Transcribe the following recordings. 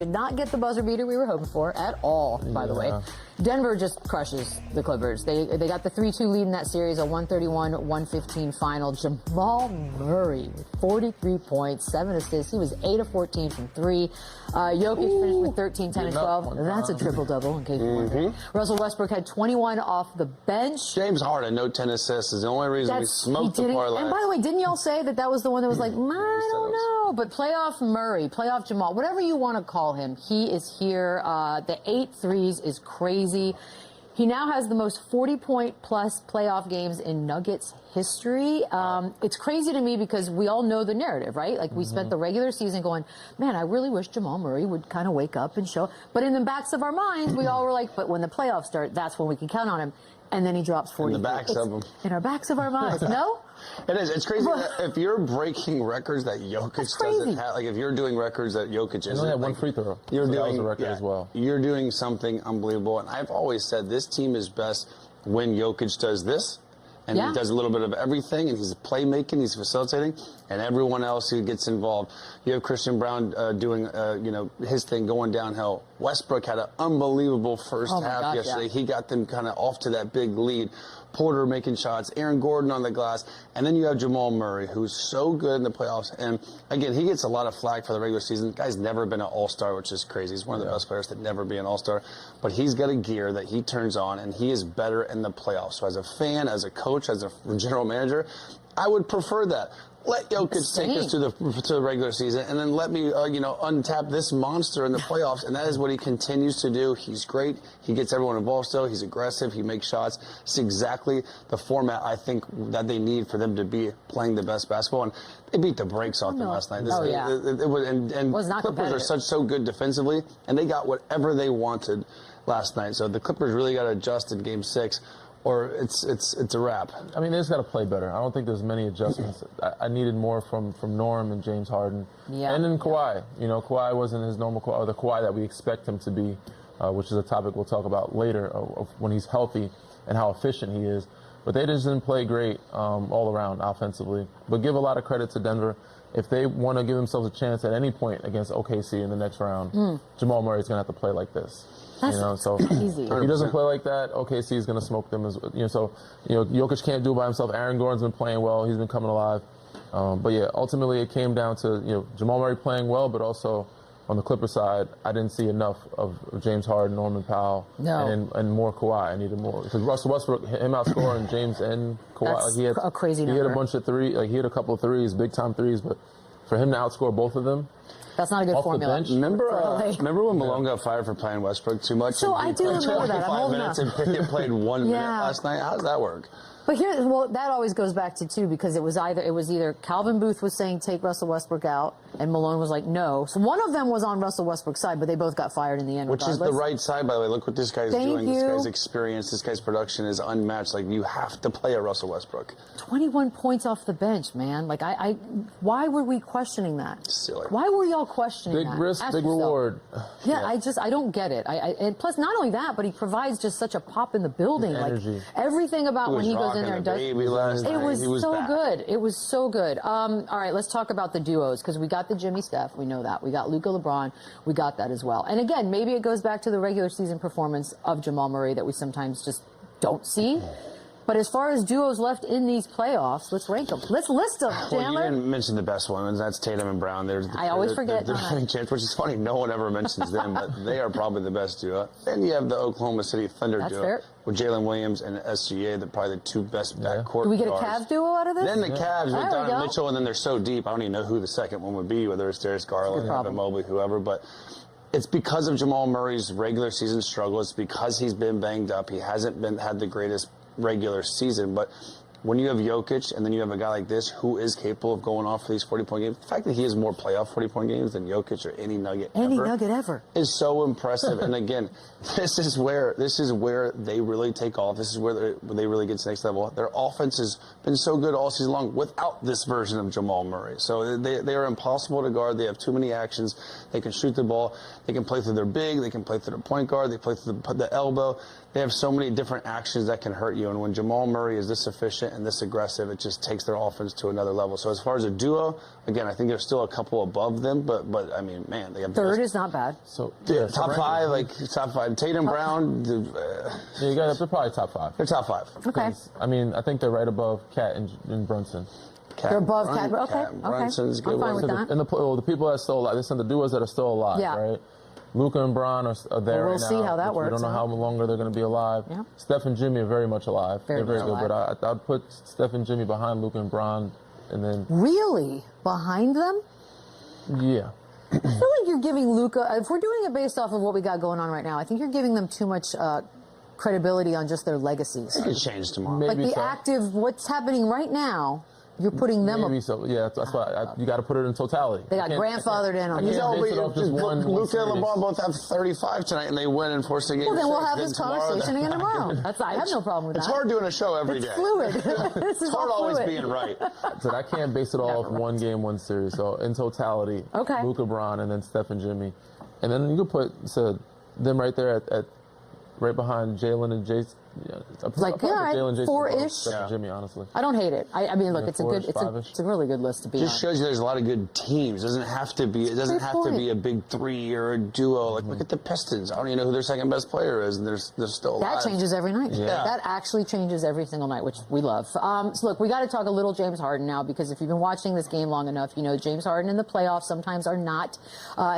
Did not get the buzzer beater we were hoping for at all, by the way. Denver just crushes the Clippers. They got the 3-2 lead in that series, a 131-115 final. Jamal Murray with 43 points, 7 assists. He was 8 of 14 from 3. Jokic finished with 13, 10, and 12. That's a triple-double, in case you're wondering. Russell Westbrook had 21 off the bench. James Harden, no 10 assists, is the only reason we smoked the parlay. And by the way, didn't y'all say that that was the one that was like, I don't know, but playoff Murray, playoff Jamal, whatever you want to call him, he is here. The 8 threes is crazy. He now has the most 40-point-plus playoff games in Nuggets history. It's crazy to me because we all know the narrative, right? Like, we spent the regular season going, man, I really wish Jamal Murray would kind of wake up and show. But in the backs of our minds, we all were like, but when the playoffs start, that's when we can count on him. And then he drops 40. In the backs of them. In our backs of our minds. No? It is. It's crazy that if you're breaking records that Jokic doesn't have, like if you're doing records that Jokic isn't. He only had one free throw. You're so doing that was a record as well. You're doing something unbelievable. And I've always said this team is best when Jokic does this. And he does a little bit of everything, and he's playmaking, he's facilitating, and everyone else who gets involved. You have Christian Brown doing, his thing going downhill. Westbrook had an unbelievable first half yesterday. He got them kind of off to that big lead. Porter making shots, Aaron Gordon on the glass, and then you have Jamal Murray, who's so good in the playoffs. And again, he gets a lot of flack for the regular season. The guy's never been an all-star, which is crazy. He's one of the best players to never be an all-star. But he's got a gear that he turns on, and he is better in the playoffs. So as a fan, as a coach, as a general manager, I would prefer that. Let Jokic take us to the regular season, and then let me, untap this monster in the playoffs. And that is what he continues to do. He's great. He gets everyone involved still. He's aggressive. He makes shots. It's exactly the format I think that they need for them to be playing the best basketball. And they beat the brakes off them last night. Clippers are so good defensively, and they got whatever they wanted last night. So the Clippers really got to adjust in Game 6. Or it's a wrap. I mean, they just got to play better. I don't think there's many adjustments. I needed more from Norm and James Harden. Yeah. And then Kawhi. You know, Kawhi wasn't his normal Kawhi, or the Kawhi that we expect him to be, which is a topic we'll talk about later, of when he's healthy and how efficient he is. But they just didn't play great all around offensively. But give a lot of credit to Denver. If they want to give themselves a chance at any point against OKC in the next round, Jamal Murray's going to have to play like this. So easy. If he doesn't play like that, OKC is going to smoke them. Jokic can't do it by himself. Aaron Gordon's been playing well. He's been coming alive. But yeah, ultimately it came down to Jamal Murray playing well, but also on the Clipper side, I didn't see enough of James Harden, Norman Powell, and more Kawhi. I needed more because Russell Westbrook, him outscoring James and Kawhi, he had a crazy number. He had a bunch of threes. Like he had a couple of threes, big time threes, but for him to outscore both of them. That's not a good formula. Remember when Malone got fired for playing Westbrook too much? So I do remember that. I'm old enough. And Pickett played 1 minute last night. How does that work? But that always goes back to too, because it was either Calvin Booth was saying take Russell Westbrook out, and Malone was like no. So one of them was on Russell Westbrook's side, but they both got fired in the end. Which is the right side, by the way. Look what this guy's doing. This guy's experience, this guy's production is unmatched. Like you have to play a Russell Westbrook. 21 points off the bench, man. Like why were we questioning that? Silly. Why were y'all questioning that? Big risk, big reward. Yeah, I don't get it. And plus, not only that, but he provides just such a pop in the building. Energy. Like everything about when he goes in there and does. It was so good. It was so good. All right, let's talk about the duos, because we got the Jimmy Steph. We know that. We got Luka LeBron. We got that as well. And again, maybe it goes back to the regular season performance of Jamal Murray that we sometimes just don't see. But as far as duos left in these playoffs, let's rank them. Let's list them, Chandler. Well, you didn't mention the best ones. That's Tatum and Brown. I always forget. They're chance, which is funny. No one ever mentions them, but they are probably the best duo. Then you have the Oklahoma City Thunder duo with Jalen Williams and SGA. They're probably the two best backcourt. Do we get a guards. Cavs duo out of this? Then the Cavs with Donovan Mitchell, and then they're so deep. I don't even know who the second one would be, whether it's Darius Garland, Evan Mobley, whoever. But it's because of Jamal Murray's regular season struggle. It's because he's been banged up. He hasn't had the greatest regular season, but when you have Jokic and then you have a guy like this who is capable of going off for these 40-point games, the fact that he has more playoff 40-point games than Jokic or any Nugget ever is so impressive. And again, this is where they really take off. This is where they really get to the next level. Their offense has been so good all season long without this version of Jamal Murray. So they are impossible to guard. They have too many actions. They can shoot the ball. They can play through their big. They can play through the point guard. They play through the elbow. They have so many different actions that can hurt you. And when Jamal Murray is this efficient dominant and this aggressive, it just takes their offense to another level. So as far as a duo, again, I think there's still a couple above them, but I mean, man, they have third is not bad. So top five. Tatum, Brown. You got they're probably top 5. They're top 5. Okay. I mean, I think they're right above Cat and Brunson. They're above Cat. Okay. Brunson's good. I'm fine with that. And the people that are still alive, listen, the duos that are still alive, right? Luka and Bron are there we'll right now. See how that works. We don't know how longer they're going to be alive. Yeah. Steph and Jimmy are very much alive. They're very good. alive. But I'd put Steph and Jimmy behind Luka and Bron, and then really behind them. Yeah. I feel like you're giving Luka. If we're doing it based off of what we got going on right now, I think you're giving them too much credibility on just their legacies. It could change tomorrow. Maybe like the active, what's happening right now. You're putting them Maybe so. Yeah, that's why you got to put it in totality. They got grandfathered in on this. Luka and LeBron both have 35 tonight, and they win and force a game. Well, then we'll have this conversation again tomorrow. I have no problem with that. It's hard doing a show every day. It's fluid. It's hard always being right. So I can't base it all off one game, one series. So in totality, Luka, Bron, and then Steph and Jimmy, and then you could put them right there at right behind Jalen and Jason. Yeah, like Jalen, 4-ish. Jimmy, honestly. I don't hate it. I mean, look, it's a really good list to be on. Just shows you there's a lot of good teams. It doesn't have to be a big 3 or a duo. Like look at the Pistons. I don't even know who their second best player is, and they're still alive. That changes every night. Yeah. That actually changes every single night, which we love. So look, we got to talk a little James Harden now, because if you've been watching this game long enough, you know James Harden in the playoffs sometimes are not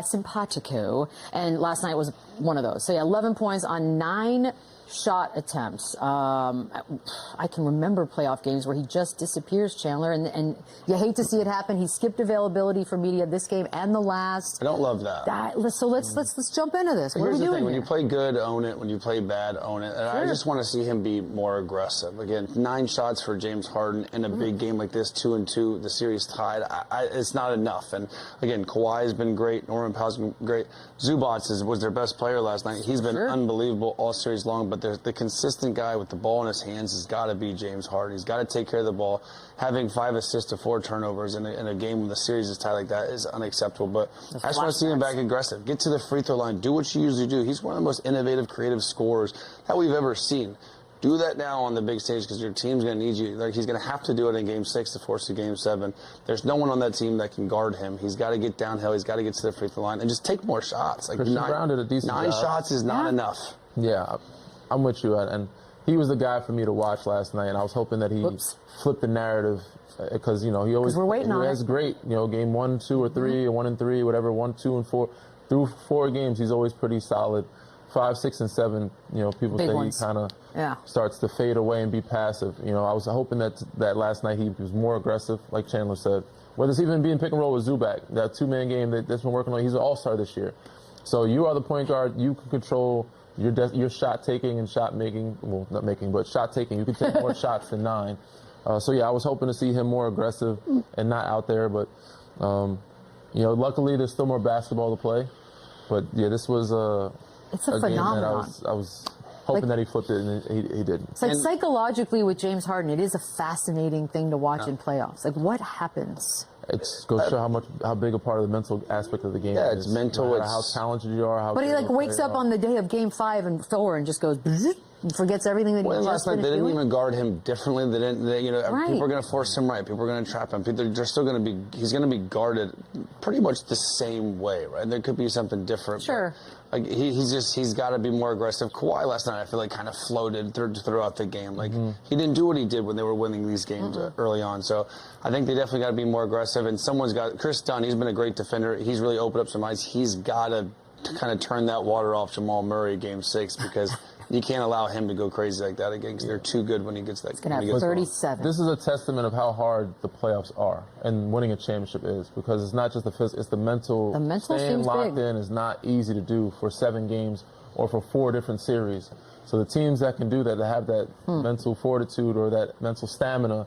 simpatico, and last night was one of those. So yeah, 11 points on 9 shot attempts. I can remember playoff games where he just disappears, Chandler, and you hate to see it happen. He skipped availability for media this game and the last. I don't love that. So let's jump into this. What are we doing here? When you play good, own it. When you play bad, own it. And I just want to see him be more aggressive. Again, 9 shots for James Harden in a big game like this, 2-2, the series tied. It's not enough. And again, Kawhi has been great. Norman Powell's been great. Zubac was their best player last night. He's been unbelievable all series long, but the consistent guy with the ball in his hands has got to be James Harden. He's got to take care of the ball. Having 5 assists to 4 turnovers in a game when the series is tied like that is unacceptable. But I just want to see him back aggressive. Get to the free throw line. Do what you usually do. He's one of the most innovative, creative scorers that we've ever seen. Do that now on the big stage, because your team's going to need you. Like, he's going to have to do it in Game 6 to force a Game 7. There's no one on that team that can guard him. He's got to get downhill. He's got to get to the free throw line and just take more shots. Like Brown did a decent 9 shots is not enough. Yeah, I'm with you, and he was the guy for me to watch last night, and I was hoping that he flipped the narrative, because he always has great, game 1, 2, or 3, or 1 and 3, whatever, 1, 2, and 4. Through 4 games, he's always pretty solid. 5, 6, and 7, people Big say ones. he kind of starts to fade away and be passive. I was hoping that last night he was more aggressive, like Chandler said. Whether it's even being pick and roll with Zubac, that 2-man game that's been working on. He's an all-star this year. So you are the point guard. You can control your shot taking and shot making. Well, not making, but shot taking. You can take more shots than 9. So yeah, I was hoping to see him more aggressive and not out there. But luckily there's still more basketball to play. But yeah, this was it's a game phenomenon. that I was hoping that he flipped it, and he didn't. It's like psychologically with James Harden, it is a fascinating thing to watch in playoffs. Like, what happens? It goes to show how big a part of the mental aspect of the game is. It's mental. It's how talented you are. But he wakes up on the day of Game 5 and 4 and just goes and forgets everything that he just last night they didn't even guard him differently. People are going to force him right. People are going to trap him. They're still going to be. He's going to be guarded pretty much the same way, right? There could be something different. Sure. Like he's got to be more aggressive. Kawhi last night, I feel like, kind of floated throughout the game. Like he didn't do what he did when they were winning these games early on. So I think they definitely got to be more aggressive. And someone's got Chris Dunn. He's been a great defender. He's really opened up some eyes. He's got to kind of turn that water off Jamal Murray Game 6, because you can't allow him to go crazy like that again, because they're too good when he gets that. He's going to have 37. This is a testament of how hard the playoffs are and winning a championship is, because it's not just the physical, it's the mental. The mental staying locked in is not easy to do for 7 games or for 4 different series. So the teams that can do that, that have that mental fortitude or that mental stamina,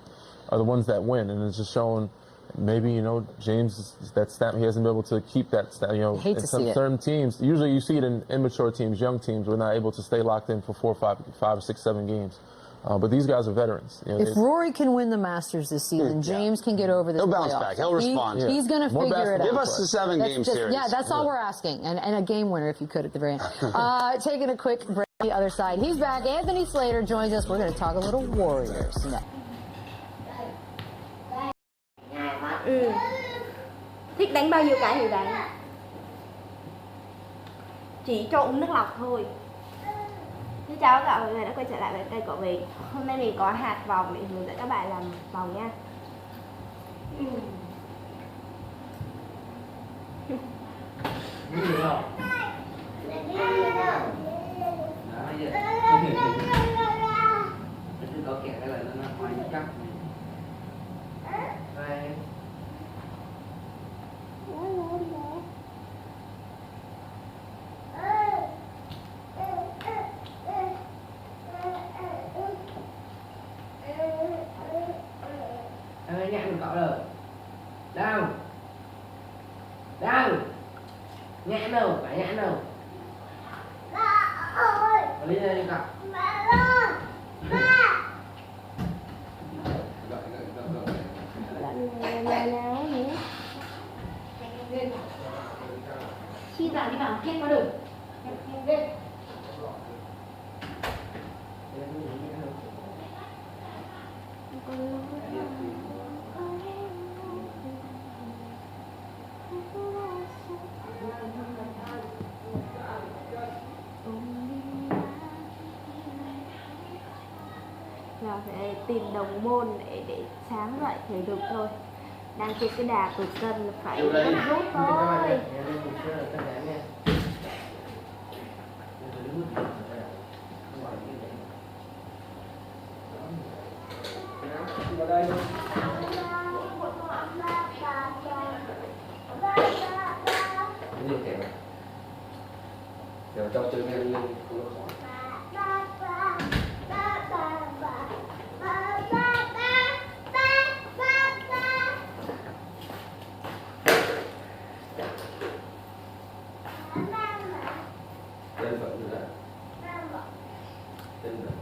are the ones that win. And it's just showing. Maybe, James, he hasn't been able to keep that, hate to see it. Certain teams, usually you see it in immature teams, young teams, we're not able to stay locked in for 4, 5, 6, 7 games. But these guys are veterans. If Rory can win the Masters this season, James can get over this. He'll bounce back. He'll respond. He's going to figure it out. Give us the 7-game series. Yeah, that's all we're asking. And a game winner, if you could, at the very end. Taking a quick break on the other side. He's back. Anthony Slater joins us. We're going to talk a little Warriors. Thích đánh bao nhiêu cái thì đánh. Chỉ cho uống nước lọc thôi. Xin chào các bạn, mọi người đã quay trở lại với kênh của mình. Hôm nay mình có hạt vòng để hướng dẫn các bạn làm vòng nha. Có kẹo cái là nó hoài chắc. Đây. Đây nhẹ một cậu rồi. Đâu? Đâu? Nhẹ đâu, phải nhẹ đâu. Lấy ra đi cậu. Khi vào đi vào hết có được. Là phải tìm đồng môn để sáng dậy thể dục thôi. Đang trên cái đà tụt cân phải rút thôi. Vào đây. Nhiều kẹo. Kẹo trong chân em lên không có khó. Tên phận như thế nào? Tên phận.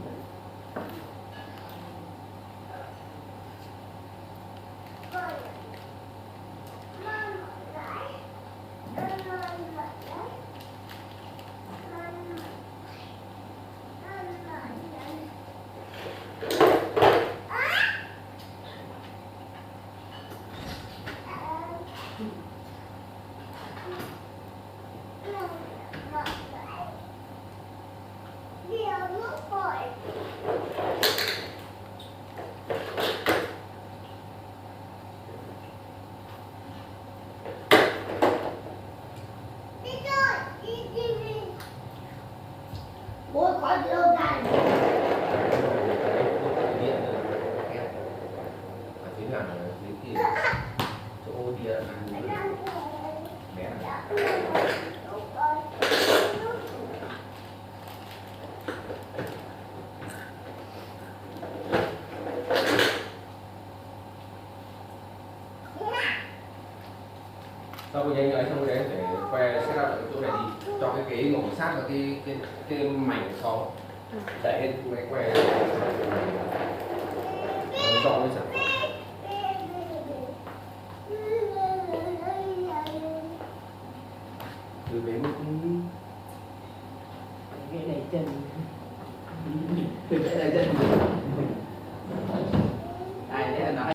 Sau khi anh xong đấy phải que set up ở chỗ này đi, cho cái ghế ngồi sát vào cái mảnh sau đẩy hết cái que cho cái sản phẩm. Từ bến cái này chân từ cái này chân